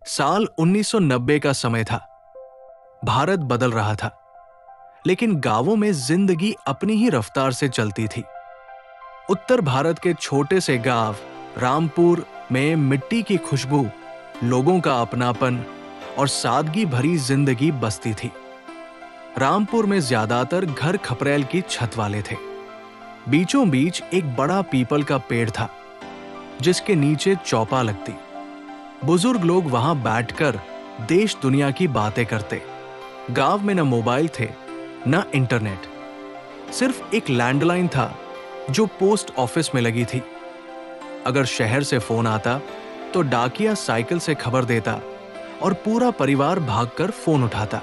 साल 1990 का समय था। भारत बदल रहा था, लेकिन गांवों में जिंदगी अपनी ही रफ्तार से चलती थी। उत्तर भारत के छोटे से गांव रामपुर में मिट्टी की खुशबू, लोगों का अपनापन और सादगी भरी जिंदगी बसती थी। रामपुर में ज्यादातर घर खपरेल की छत वाले थे। बीचों बीच एक बड़ा पीपल का पेड़ था, जिसके नीचे चौपा लगती। बुजुर्ग लोग वहां बैठकर देश दुनिया की बातें करते। गांव में न मोबाइल थे न इंटरनेट, सिर्फ एक लैंडलाइन था जो पोस्ट ऑफिस में लगी थी। अगर शहर से फोन आता तो डाकिया साइकिल से खबर देता और पूरा परिवार भागकर फोन उठाता।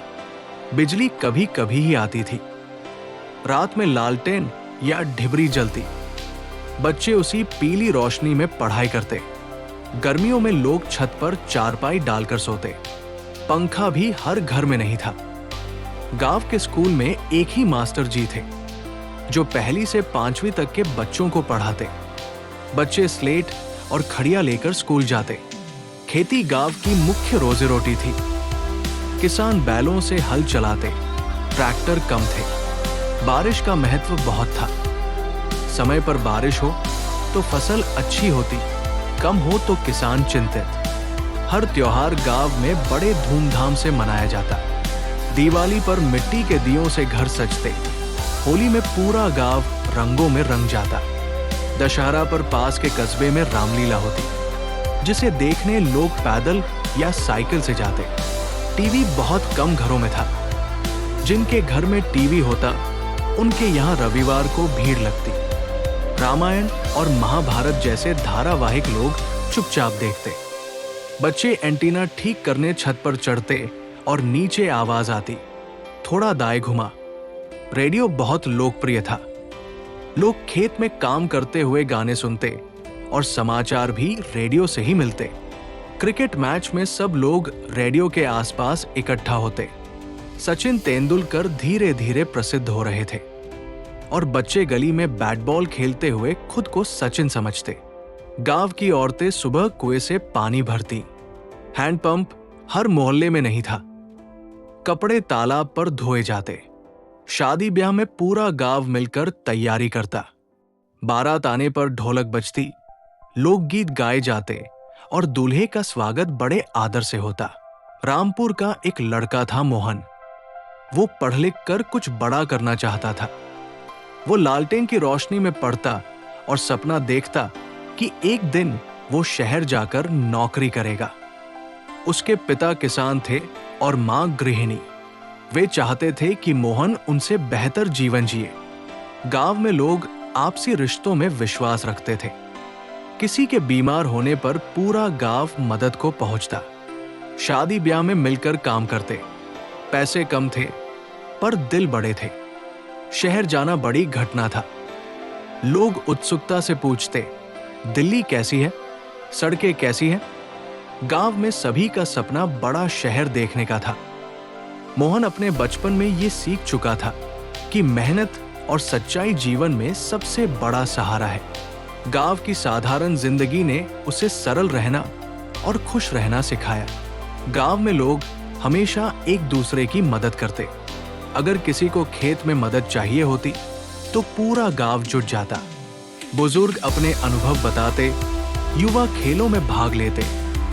बिजली कभी कभी ही आती थी। रात में लालटेन या ढिबरी जलती। बच्चे उसी पीली रोशनी में पढ़ाई करते। गर्मियों में लोग छत पर चारपाई डालकर सोते। पंखा भी हर घर में नहीं था। गांव के स्कूल में एक ही मास्टर जी थे, जो पहली से 5वीं तक के बच्चों को पढ़ाते। बच्चे स्लेट और खड़िया लेकर स्कूल जाते। खेती गांव की मुख्य रोजी रोटी थी। किसान बैलों से हल चलाते, ट्रैक्टर कम थे। बारिश का महत्व बहुत था। समय पर बारिश हो तो फसल अच्छी होती, कम हो तो किसान चिंतित। हर त्योहार गांव में बड़े धूमधाम से मनाया जाता। दिवाली पर मिट्टी के दियों से घर सजते। होली में पूरा गांव रंगों में रंग जाता। दशहरा पर पास के कस्बे में रामलीला होती, जिसे देखने लोग पैदल या साइकिल से जाते। टीवी बहुत कम घरों में था। जिनके घर में टीवी होता, उनके यहाँ रविवार को भीड़ लगती। रामायण और महाभारत जैसे धारावाहिक लोग चुपचाप देखते। बच्चे एंटीना ठीक करने छत पर चढ़ते और नीचे आवाज आती, थोड़ा दाएं घुमा। रेडियो बहुत लोकप्रिय था। लोग खेत में काम करते हुए गाने सुनते और समाचार भी रेडियो से ही मिलते। क्रिकेट मैच में सब लोग रेडियो के आसपास इकट्ठा होते। सचिन तेंदुलकर धीरे धीरे प्रसिद्ध हो रहे थे और बच्चे गली में बैट बॉल खेलते हुए खुद को सचिन समझते। गांव की औरतें सुबह कुएं से पानी भरती। हैंडपंप हर मोहल्ले में नहीं था। कपड़े तालाब पर धोए जाते। शादी ब्याह में पूरा गांव मिलकर तैयारी करता। बारात आने पर ढोलक बजती, लोकगीत गाए जाते और दूल्हे का स्वागत बड़े आदर से होता। रामपुर का एक लड़का था मोहन। वो पढ़ लिख कर कुछ बड़ा करना चाहता था। वो लालटेन की रोशनी में पढ़ता और सपना देखता कि एक दिन वो शहर जाकर नौकरी करेगा। उसके पिता किसान थे और मां गृहिणी। वे चाहते थे कि मोहन उनसे बेहतर जीवन जिए। गांव में लोग आपसी रिश्तों में विश्वास रखते थे। किसी के बीमार होने पर पूरा गांव मदद को पहुंचता। शादी ब्याह में मिलकर काम करते। पैसे कम थे पर दिल बड़े थे। शहर जाना बड़ी घटना था। लोग उत्सुकता से पूछते, दिल्ली कैसी है, सड़कें कैसी हैं? गांव में सभी का सपना बड़ा शहर देखने का था। मोहन अपने बचपन में ये सीख चुका था कि मेहनत और सच्चाई जीवन में सबसे बड़ा सहारा है। गांव की साधारण जिंदगी ने उसे सरल रहना और खुश रहना सिखाया। गांव में लोग हमेशा एक दूसरे की मदद करते। अगर किसी को खेत में मदद चाहिए होती तो पूरा गांव जुट जाता। बुजुर्ग अपने अनुभव बताते, युवा खेलों में भाग लेते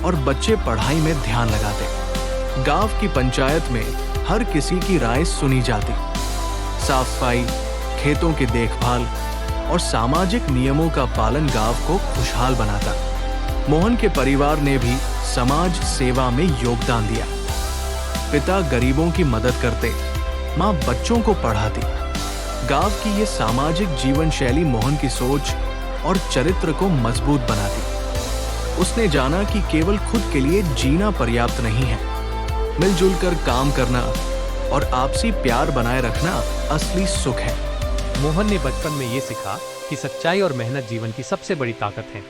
और बच्चे पढ़ाई में ध्यान लगाते। गांव की पंचायत में हर किसी की राय सुनी जाती। साफ सफाई, खेतों की देखभाल और सामाजिक नियमों का पालन गांव को खुशहाल बनाता। मोहन के परिवार ने भी समाज सेवा में योगदान दिया। पिता गरीबों की मदद करते, मां बच्चों को पढ़ाती। गांव की ये सामाजिक जीवन शैली मोहन की सोच और चरित्र को मजबूत बनाती। उसने जाना कि केवल खुद के लिए जीना पर्याप्त नहीं है। मिलजुल कर काम करना और आपसी प्यार बनाए रखना असली सुख है। मोहन ने बचपन में ये सीखा कि सच्चाई और मेहनत जीवन की सबसे बड़ी ताकत है।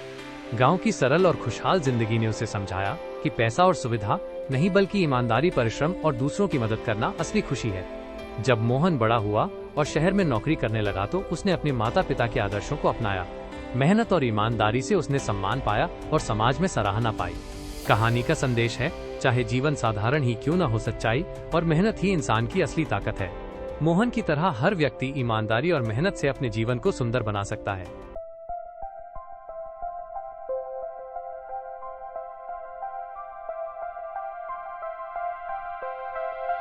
गांव की सरल और खुशहाल जिंदगी ने उसे समझाया कि पैसा और सुविधा नहीं, बल्कि ईमानदारी, परिश्रम और दूसरों की मदद करना असली खुशी है। जब मोहन बड़ा हुआ और शहर में नौकरी करने लगा तो उसने अपने माता पिता के आदर्शों को अपनाया। मेहनत और ईमानदारी से उसने सम्मान पाया और समाज में सराहना पाई। कहानी का संदेश है, चाहे जीवन साधारण ही क्यों न हो, सच्चाई और मेहनत ही इंसान की असली ताकत है। मोहन की तरह हर व्यक्ति ईमानदारी और मेहनत से अपने जीवन को सुंदर बना सकता है।